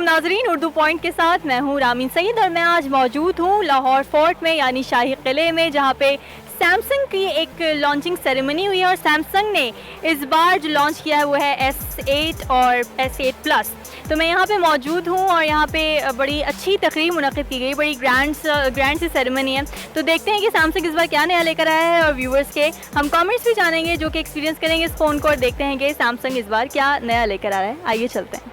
नाजरीन, उर्दू पॉइंट के साथ मैं हूँ रामीन सईद और मैं आज मौजूद हूँ लाहौर फोर्ट में यानी शाही किले में, जहाँ पे सैमसंग की एक लॉन्चिंग सेरेमनी हुई है। और सैमसंग ने इस बार जो लॉन्च किया है वो है S8 और S8 प्लस। तो मैं यहाँ पे मौजूद हूँ और यहाँ पे बड़ी अच्छी तकरीब मुनक़िद की गई, बड़ी ग्रैंड सी सेरेमनी है। तो देखते हैं कि सैमसंग इस बार क्या नया लेकर आया है और व्यूवर्स के हम कमेंट्स भी जानेंगे जो कि एक्सपीरियंस करेंगे इस फ़ोन को, और देखते हैं कि सैमसंग इस बार क्या नया लेकर आ रहा है। आइए चलते हैं।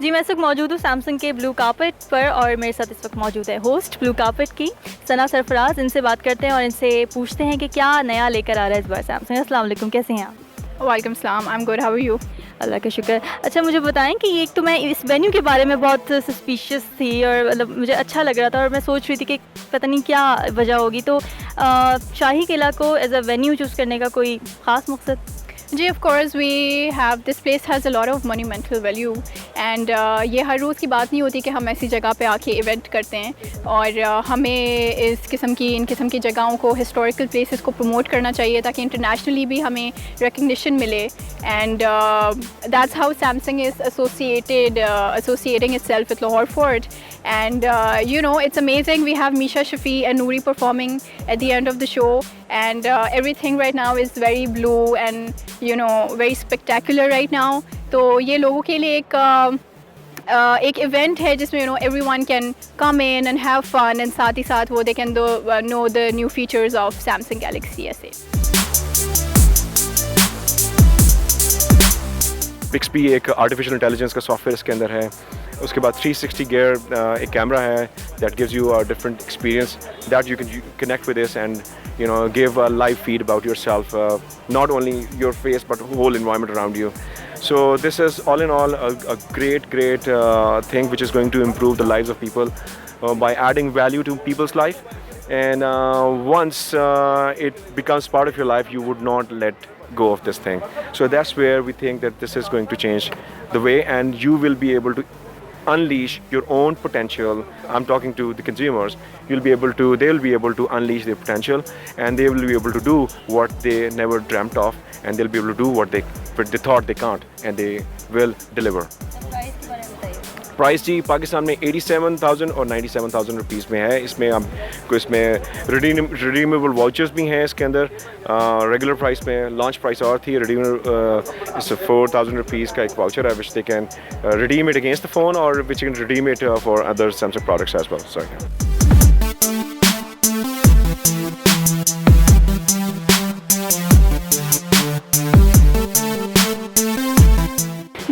जी, मैं इस वक्त मौजूद हूँ सैमसंग के ब्लू कार्पेट पर और मेरे साथ इस वक्त मौजूद है होस्ट ब्लू कार्पेट की सना सरफराज। इनसे बात करते हैं और इनसे पूछते हैं कि क्या नया लेकर आ रहा है इस बार सैमसंग। अस्सलाम वालेकुम, कैसे हैं आप? वालेकुम सलाम, I am good, how are you? अल्लाह का शुक्र। अच्छा, मुझे बताएं कि एक तो मैं इस वेन्यू के बारे में बहुत सस्पिशियस थी और मतलब मुझे अच्छा लग रहा था और मैं सोच रही थी कि पता नहीं क्या वजह होगी। तो शाही किला को एज अ वेन्यू चूज़ करने का कोई ख़ास मकसद? जी, of course we have, this place has a lot of monumental value and ये हर रोज़ की बात नहीं होती कि हम ऐसी जगह पे आके इवेंट करते हैं और हमें इन किस्म की जगहों को, हिस्टोरिकल प्लेसेस को प्रमोट करना चाहिए ताकि इंटरनेशनली भी हमें रिकग्निशन मिले। And that's how Samsung is associating itself with Lahore Fort. And you know, it's amazing. We have Misha Shafi and Noori performing at the end of the show, and everything right now is very blue and very spectacular right now. तो ये लोगों के लिए एक event है जिसमें everyone can come in and have fun, and साथ ही साथ वो they can know the new features of Samsung Galaxy S8. Bixby एक आर्टिफिशियल इंटेलिजेंस का सॉफ्टवेयर इसके अंदर है. उसके बाद 360 gear एक कैमरा है that gives you a different experience that you can connect with this and give a live feed about yourself, not only your face but whole environment around you. So this is all in all a great thing which is going to improve the lives of people by adding value to people's life, and once it becomes part of your life you would not let go of this thing. So that's where we think that this is going to change the way, and you will be able to unleash your own potential. I'm talking to the consumers. They'll be able to unleash their potential, and they will be able to do what they never dreamt of, and they'll be able to do what they thought they can't, and they will deliver. Price जी पाकिस्तान में 87,000 और 97,000 rupees में है. इसमें redeemable vouchers भी हैं इसके अंदर. रेगुलर प्राइस में लॉन्च प्राइस और थी. रिडीमेबल इस 4,000 रुपीज़ का एक वाउचर है which they can redeem it against the phone, or which you can redeem it for other Samsung products as well. Sorry.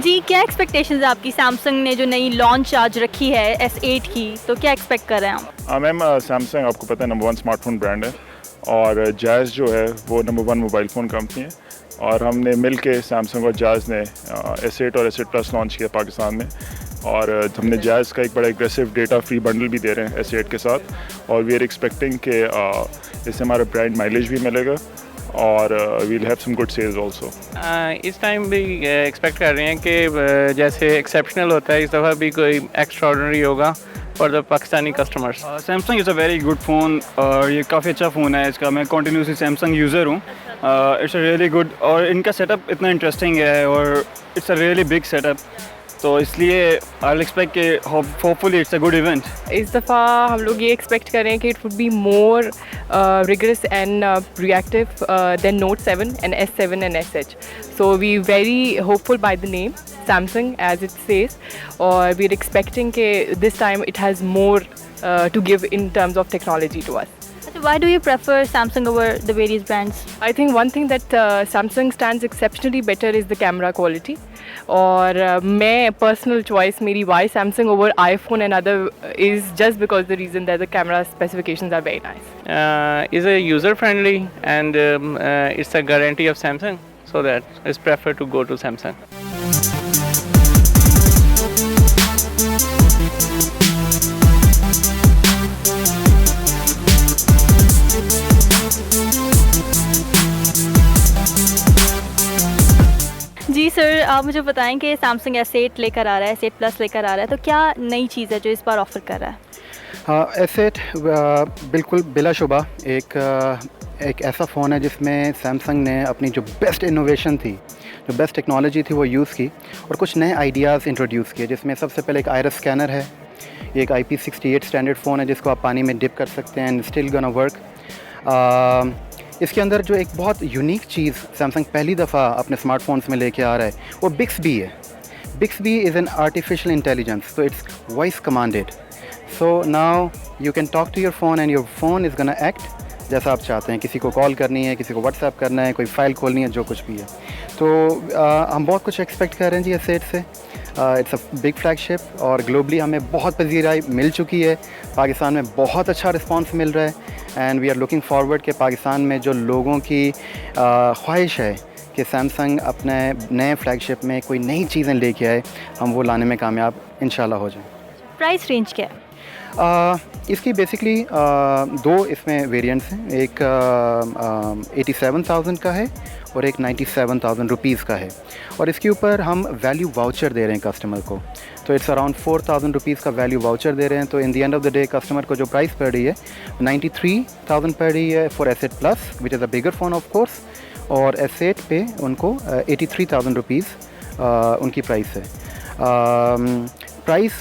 जी, क्या एक्सपेक्टेशंस है आपकी? सैमसंग ने जो नई लॉन्च आज रखी है S8 की, तो क्या एक्सपेक्ट कर रहे हैं आप? मैम सैमसंग आपको पता है नंबर 1 स्मार्टफोन ब्रांड है, और जायज़ जो है वो नंबर 1 मोबाइल फ़ोन कंपनी है, और हमने मिल के सैमसंग और जायज़ ने S8 और S8 प्लस लॉन्च किया पाकिस्तान में, और हमने जायज़ का एक बड़ा एग्रेसिव डेटा फ्री बंडल भी दे रहे हैं S8 के साथ, और वी आर एक्सपेक्टिंग कि इससे हमारा ब्रांड माइलेज भी मिलेगा, और we'll have some good sales also. इस टाइम भी एक्सपेक्ट कर रहे हैं कि जैसे एक्सेप्शनल होता है इस दफ़ा भी कोई एक्स्ट्राऑर्डिनरी होगा for the Pakistani customers. Samsung is a very good phone, और ये काफ़ी अच्छा फ़ोन है. इसका मैं कंटिन्यूसली सैमसंग यूज़र हूँ. इट्स अ रियली गुड, और इनका सेटअप इतना इंटरेस्टिंग है, और it's a really big setup, तो इसलिए आई एक्सपेक्ट कि hopefully it's a good event. इस दफ़ा हम लोग ये एक्सपेक्ट कर रहे हैं कि it would be more rigorous and reactive than Note 7 and S7 and SH. So we very hopeful by the name Samsung as it says, or we're expecting that this time it has more to give in terms of technology to us. Why do you prefer Samsung over the various brands? I think one thing that Samsung stands exceptionally better is the camera quality. और मैं personal choice मेरी why Samsung over iPhone and other is just because the reason that the camera specifications are very nice. Is a user friendly, and it's a guarantee of Samsung, so that it's prefer to go to Samsung. जी sir, आप मुझे बताएं कि Samsung S8 लेकर आ रहा है, S8 plus लेकर आ रहा है, तो क्या नई चीज़ है जो इस बार ऑफ़र कर रहा है? हाँ, S8 बिल्कुल बिलाशुबा एक ऐसा फ़ोन है जिसमें सैमसंग ने अपनी जो बेस्ट इनोवेशन थी, जो बेस्ट टेक्नोलॉजी थी वो यूज़ की, और कुछ नए आइडियाज़ इंट्रोड्यूस किए, जिसमें सबसे पहले एक आइरिस स्कैनर है. ये एक IP68 स्टैंडर्ड फ़ोन है जिसको आप पानी में डिप कर सकते हैं एंड स्टिल गोना वर्क. इसके अंदर जो एक बहुत यूनिक चीज़ सैमसंग पहली दफ़ा अपने स्मार्टफोन्स में लेके आ रहा है वो Bixby है. Bixby is an artificial intelligence, so it's voice commanded. So now you can talk to your phone and your phone is gonna act जैसा आप चाहते हैं. किसी को कॉल करनी है, किसी को व्हाट्सएप करना है, कोई फ़ाइल खोलनी है, जो कुछ भी है. तो हम बहुत कुछ एक्सपेक्ट कर रहे हैं जी S8 से. इट्स अ बिग फ्लैगशिप, और ग्लोबली हमें बहुत पजीराई मिल चुकी है. पाकिस्तान में बहुत अच्छा रिस्पांस मिल रहा है, and we are looking forward कि पाकिस्तान में जो लोगों की ख्वाहिश है कि सैमसंग अपने नए फ्लैगशिप में कोई नई चीज़ें लेके आए, हम वो लाने में कामयाब इंशाल्लाह हो जाएं. प्राइस रेंज क्या है? इसकी बेसिकली दो इसमें वेरिएंट्स हैं. एक 87,000 का है और एक 97,000 रुपीज़ का है, और इसके ऊपर हम वैल्यू वाउचर दे रहे हैं कस्टमर को. तो इट्स अराउंड 4,000 रुपीज़ का वैल्यू वाउचर दे रहे हैं. तो in the end of the day customer को जो प्राइस पड़ रही है 93,000 पड़ रही है for S8 plus which is a bigger phone off course, और S8 पे उनको 83,000 रुपीज़ उनकी प्राइस है. प्राइस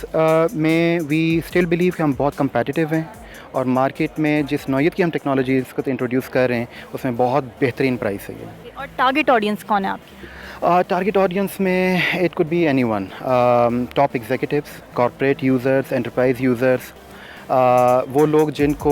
में वी स्टिल बिलीव कि हम बहुत कंपेटिटिव हैं, और मार्केट में जिस नौयत की हम टेक्नोलॉजीज़ को इंट्रोड्यूस कर रहे हैं उसमें बहुत बेहतरीन प्राइस है ये। और टारगेट ऑडियंस कौन है आपकी? टारगेट ऑडियंस में it could be anyone, top executives, corporate users, enterprise users, वो लोग जिनको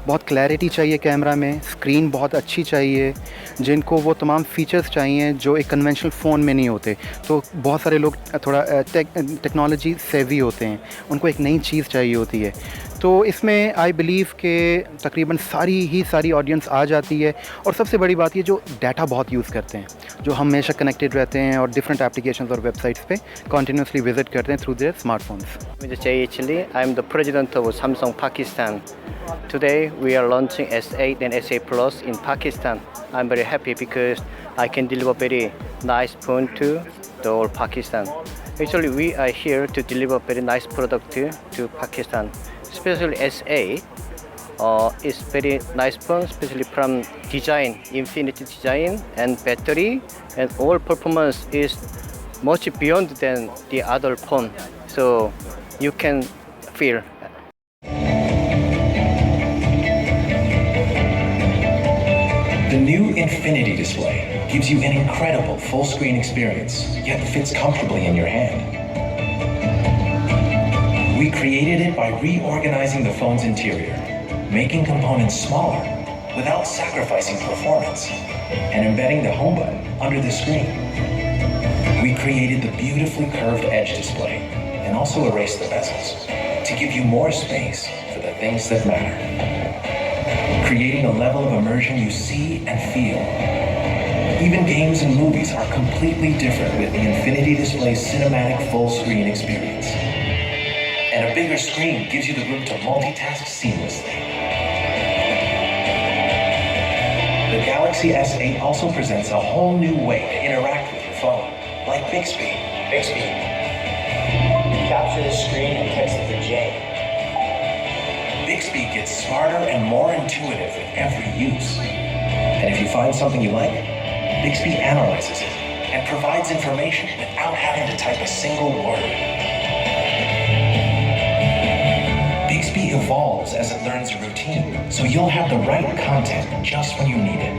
बहुत क्लैरिटी चाहिए कैमरा में, स्क्रीन बहुत अच्छी चाहिए, जिनको वो तमाम फ़ीचर्स चाहिए जो एक कन्वेंशनल फ़ोन में नहीं होते। तो बहुत सारे लोग थोड़ा टेक्नोलॉजी सेवी होते हैं, उनको एक नई चीज़ चाहिए होती है। तो इसमें आई बिलीव कि तकरीबन सारी ऑडियंस आ जाती है। और सबसे बड़ी बात ये जो डाटा बहुत यूज़ करते हैं, जो हमेशा कनेक्टेड रहते हैं और डिफरेंट एप्लीकेशंस और वेबसाइट्स पे कॉन्टीन्यूसली विजिट करते हैं through their smartphones. Mr. Jay Chili, I'm the president of Samsung Pakistan. Today we are launching S8 and S8 Plus in Pakistan. I'm very happy because I can deliver very nice phone to the whole Pakistan. Actually, we are here to deliver very nice product to Pakistan. Especially S8 is very nice phone, especially from design, infinity design and battery, and all performance is much beyond than the other phone. So you can feel. The new Infinity display gives you an incredible full-screen experience, yet fits comfortably in your hand. We created it by reorganizing the phone's interior, making components smaller without sacrificing performance, and embedding the home button under the screen. We created the beautifully curved edge display and also erased the bezels to give you more space for the things that matter, creating a level of immersion you see and feel. Even games and movies are completely different with the Infinity Display's cinematic full-screen experience. And a bigger screen gives you the room to multitask seamlessly. The Galaxy S8 also presents a whole new way to interact with your phone, like Bixby. Bixby. Capture the screen and text it to Jay. Bixby gets smarter and more intuitive with every use. And if you find something you like, Bixby analyzes it and provides information without having to type a single word. Bixby evolves as it learns a routine, so you'll have the right content just when you need it.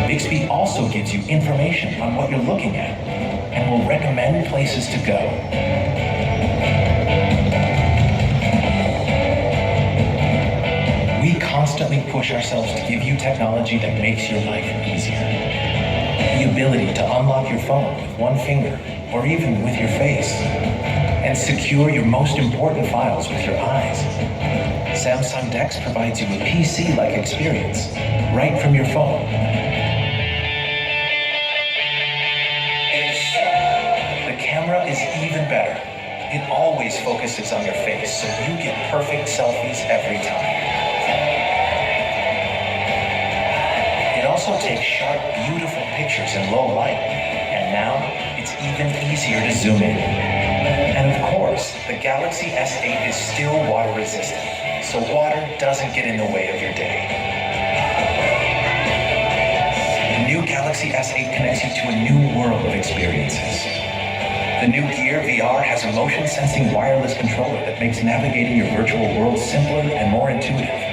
Bixby also gives you information on what you're looking at and will recommend places to go. We constantly push ourselves to give you technology that makes your life easier. The ability to unlock your phone with one finger or even with your face and secure your most important files with your eyes. Samsung DeX provides you a PC-like experience right from your phone. The camera is even better. It always focuses on your face, so you get perfect selfies every time. It also takes sharp, beautiful pictures in low light, and now it's even easier to zoom in. And of course, the Galaxy S8 is still water resistant, so water doesn't get in the way of your day. The new Galaxy S8 connects you to a new world of experiences. The new Gear VR has a motion-sensing wireless controller that makes navigating your virtual world simpler and more intuitive.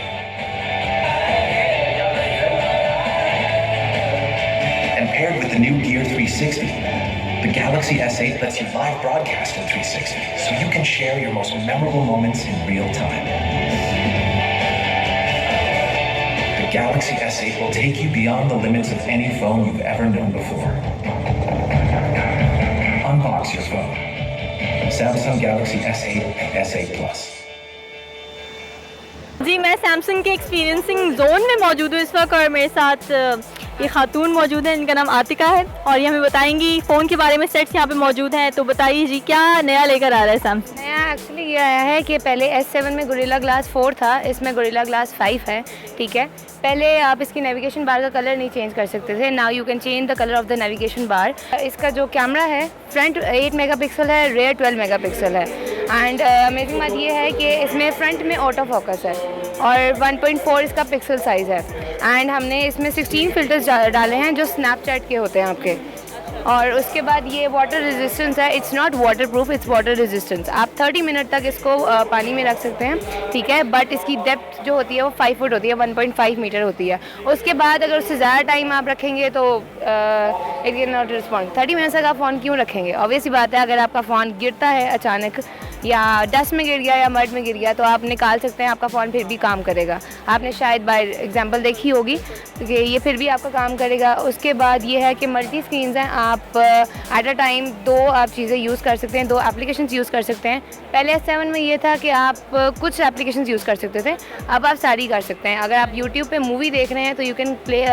Paired with the new Gear 360, the Galaxy S8 lets you live broadcast in 360, so you can share your most memorable moments in real time. The Galaxy S8 will take you beyond the limits of any phone you've ever known before. Unbox your phone. Samsung Galaxy S8 and S8 Plus. जी, मैं Samsung के experiencing zone में मौजूद हूँ इस वक्त और मेरे साथ ये खातून मौजूद है, इनका नाम आतिका है और ये हमें बताएंगी फ़ोन के बारे में। सेट्स यहाँ पे मौजूद हैं, तो बताइए जी क्या नया लेकर आ रहा है सैमसंग? नया एक्चुअली ये आया है कि पहले S7 में गोरिल्ला ग्लास 4 था, इसमें गोरिल्ला ग्लास 5 है। ठीक है, पहले आप इसकी नेविगेशन बार का कलर नहीं चेंज कर सकते थे, now you can change the colour of the navigation bar. इसका जो कैमरा है फ्रंट 8 मेगापिक्सल है, रेयर 12 मेगापिक्सल है। एंड अमेजिंग बात ये है कि इसमें फ्रंट में ऑटो फोकस है और 1.4 इसका पिक्सल साइज़ है। एंड हमने इसमें 16 फ़िल्टर्स डाले हैं जो स्नैपचैट के होते हैं आपके। और उसके बाद ये वाटर रेजिस्टेंस है, it's not water proof, it's water resistance. आप 30 मिनट तक इसको पानी में रख सकते हैं, ठीक है, बट इसकी डेप्थ जो होती है वो 5 फुट होती है, 1.5 मीटर होती है। उसके बाद अगर उससे ज़्यादा टाइम आप रखेंगे तो it can not respond. 30 minute तक आप फ़ोन क्यों रखेंगे? ऑब्वियस ही बात है, अगर आपका फ़ोन गिरता है अचानक या डस्ट में गिर गया या मड में गिर गया तो आप निकाल सकते हैं, आपका फ़ोन फिर भी काम करेगा। आपने शायद बाय एग्जांपल देखी होगी कि ये फिर भी आपका काम करेगा। उसके बाद ये है कि मल्टी स्क्रीन्स हैं, आप एट अ टाइम 2 आप चीज़ें यूज़ कर सकते हैं, 2 एप्लीकेशंस यूज़ कर सकते हैं। पहले S7 में ये था कि आप कुछ एप्लीकेशंस यूज़ कर सकते थे, अब आप सारी कर सकते हैं। अगर आप यूट्यूब पे मूवी देख रहे हैं तो यू कैन प्ले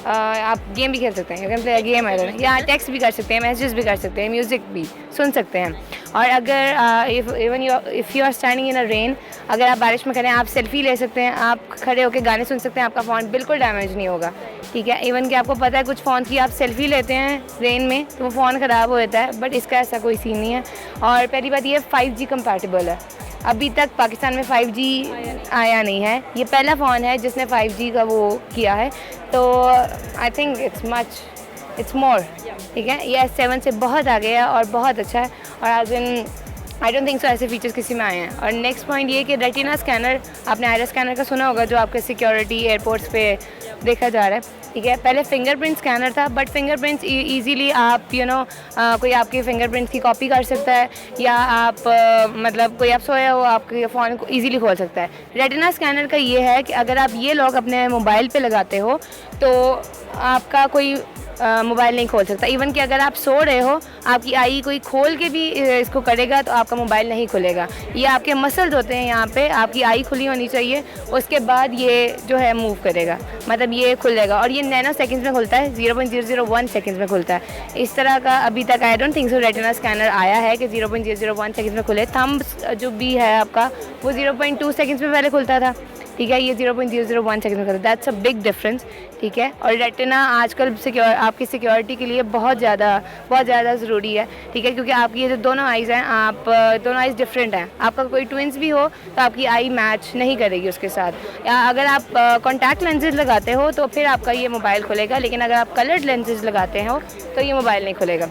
आप गेम भी खेल सकते हैं, यू कैन प्ले गेम है, या टेक्स्ट भी कर सकते हैं, मैसेजेस भी कर सकते हैं, म्यूज़िक भी सुन सकते हैं। और अगर if you are standing in a rain, अगर आप बारिश में खड़े हैं आप सेल्फ़ी ले सकते हैं, आप खड़े होकर गाने सुन सकते हैं, आपका फ़ोन बिल्कुल डैमेज नहीं होगा, ठीक है। इवन कि आपको पता है कुछ फ़ोन की आप सेल्फ़ी लेते हैं रेन में तो वो फ़ोन ख़राब हो जाता है, बट इसका ऐसा कोई सीन नहीं है। और पहली बात ये 5G कंपैटिबल है, अभी तक पाकिस्तान में 5G आया नहीं है, ये पहला फ़ोन है जिसने 5G का वो किया है, तो आई थिंक इट्स मोर, ठीक है। ये S7 से बहुत आगे है और बहुत अच्छा है, और आई डोंट थिंक सो ऐसे फीचर्स किसी में आए हैं। और नेक्स्ट पॉइंट ये कि रेटिना स्कैनर, आपने आयरस स्कैनर का सुना होगा जो आपके सिक्योरिटी एयरपोर्ट्स पे देखा जा रहा है, ठीक है। पहले फिंगरप्रिंट स्कैनर था, बट फिंगरप्रिंट्स इजीली आप कोई आपके फिंगरप्रिंट्स की कॉपी कर सकता है, या आप मतलब कोई आप सोया हो आपके फ़ोन को इजीली खोल सकता है। रेटिना स्कैनर का ये है कि अगर आप ये लॉक अपने मोबाइल पे लगाते हो तो आपका कोई मोबाइल नहीं खोल सकता। इवन कि अगर आप सो रहे हो, आपकी आई कोई खोल के भी इसको करेगा तो आपका मोबाइल नहीं खुलेगा। ये आपके मसल्स होते हैं, यहाँ पे आपकी आई खुली होनी चाहिए, उसके बाद ये जो है मूव करेगा, मतलब ये खुलेगा। और ये नैनो सेकंड्स में खुलता है, 0.001 सेकंड्स में खुलता है। इस तरह का अभी तक I don't think so retina scanner आया है कि 0.001 सेकंड्स में खुले। थंब्स जो भी है आपका वो 0.2 सेकंड्स में पहले खुलता था, ठीक है, ये 0.001 सेकंड में करता है। दैट्स अ बिग डिफरेंस, ठीक है। और रेटिना आजकल आपकी सिक्योरिटी के लिए बहुत ज़्यादा ज़रूरी है, ठीक है, क्योंकि आपकी ये जो दोनों आइज़ हैं, आप दोनों आइज़ डिफरेंट हैं। आपका कोई ट्विंस भी हो तो आपकी आई मैच नहीं करेगी उसके साथ। या अगर आप कॉन्टैक्ट लेंसेज लगाते हो तो फिर आपका ये मोबाइल खुलेगा, लेकिन अगर आप कलर्ड लेंसेज लगाते हो तो ये मोबाइल नहीं खुलेगा।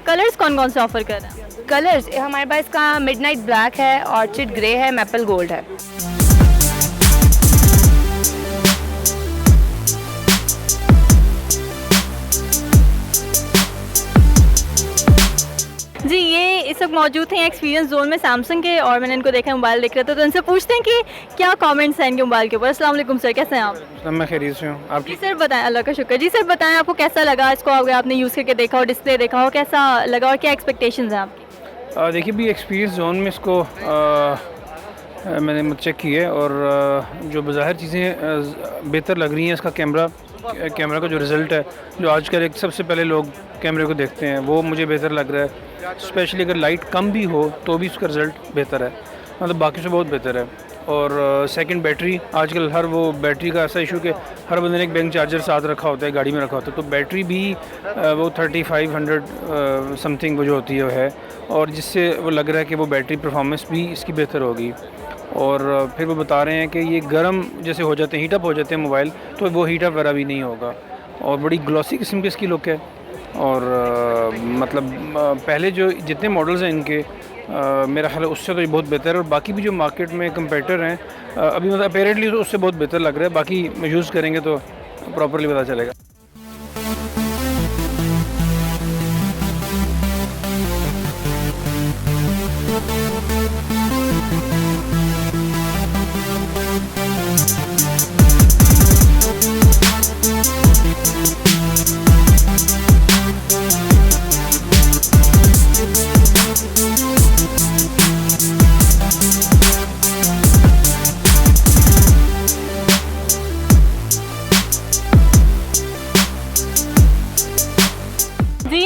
कलर्स कौन कौन से ऑफ़र कर रहे हैं? कलर्स हमारे पास का मिडनाइट ब्लैक है, ऑर्चिड ग्रे है, मैपल गोल्ड है। जी, ये इस वक्त मौजूद थे एक्सपीरियंस जोन में सैमसंग के, और मैंने इनको देखा मोबाइल देख रहे थे, तो इनसे पूछते हैं कि क्या कमेंट्स हैं इनके मोबाइल के ऊपर। अस्सलाम वालेकुम सर, कैसे हैं आप? मैं खैरियत से हूँ। आप जी सर बताएं। अल्लाह का शुक्र। जी सर बताएं, आपको कैसा लगा इसको? अगर आपने यूज़ करके देखा हो, डिस्प्ले देखा हो, कैसा लगा और क्या एक्सपेक्टेशंस हैं आपकी? देखिए भी एक्सपीरियंस जोन में इसको मैंने चेक की है, और जो बज़ाहिर चीज़ें बेहतर लग रही हैं, इसका कैमरा का जो रिज़ल्ट है, जो आजकल एक सबसे पहले लोग कैमरे को देखते हैं, वो मुझे बेहतर लग रहा है। स्पेशली अगर लाइट कम भी हो तो भी उसका रिज़ल्ट बेहतर है, मतलब बाकी से बहुत बेहतर है। और सेकंड बैटरी, आजकल हर वो बैटरी का ऐसा इशू कि हर बंदे ने एक बैंक चार्जर साथ रखा होता है, गाड़ी में रखा होता है, तो बैटरी भी वो 3500 समथिंग वो जो होती है, और जिससे वो लग रहा है कि वो बैटरी परफॉर्मेंस भी इसकी बेहतर होगी। और फिर वो बता रहे हैं कि ये गर्म जैसे हो जाते हैं, हीटअप हो जाते हैं मोबाइल, तो वो हीटअप वगैरह भी नहीं होगा, और बड़ी ग्लॉसी किस्म की इसकी लुक है। और मतलब पहले जो जितने मॉडल्स हैं इनके मेरा ख्याल है उससे तो ये बहुत बेहतर है, और बाकी भी जो मार्केट में कंपेटिटर हैं अभी मतलब अपेरेंटली तो उससे बहुत बेहतर लग रहा है, बाकी यूज़ करेंगे तो प्रॉपरली पता चलेगा।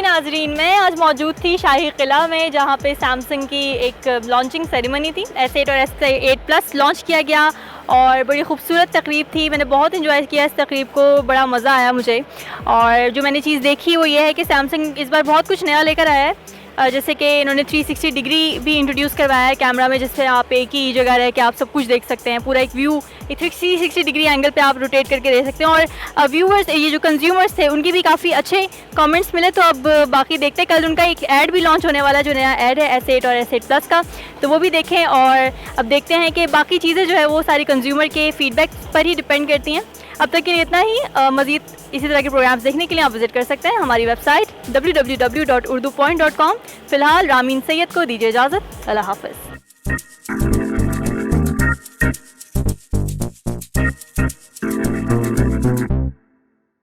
नाजरीन, मैं आज मौजूद थी शाही किला में, जहाँ पे सैमसंग की एक लॉन्चिंग सेरेमनी थी। S8 और S8 प्लस लॉन्च किया गया और बड़ी खूबसूरत तकरीब थी। मैंने बहुत इन्जॉय किया इस तकरीब को, बड़ा मज़ा आया मुझे। और जो मैंने चीज़ देखी वो ये है कि सैमसंग इस बार बहुत कुछ नया लेकर आया है। जैसे कि इन्होंने 360 डिग्री भी इंट्रोड्यूस करवाया है कैमरा में, जिससे आप एक ही जगह रह के आप सब कुछ देख सकते हैं, पूरा एक व्यू एक 360 डिग्री एंगल पे आप रोटेट करके देख सकते हैं। और व्यूअर्स, ये जो कंज्यूमर्स थे उनके भी काफ़ी अच्छे कमेंट्स मिले। तो अब बाकी देखते हैं, कल उनका एक ऐड भी लॉन्च होने वाला है, जो नया ऐड है S8 और S8 Plus का, तो वो भी देखें। और अब देखते हैं कि बाकी चीज़ें जो है वो सारी कंज्यूमर के फीडबैक पर ही डिपेंड करती हैं। अब तक के लिए इतना ही। मज़ीद इसी तरह के प्रोग्राम्स देखने के लिए आप विज़िट कर सकते हैं हमारी वेबसाइट www.urdupoint.com। फ़िलहाल रामीन सैयद को दीजिए इजाज़त। अल्लाह हाफ़िज़।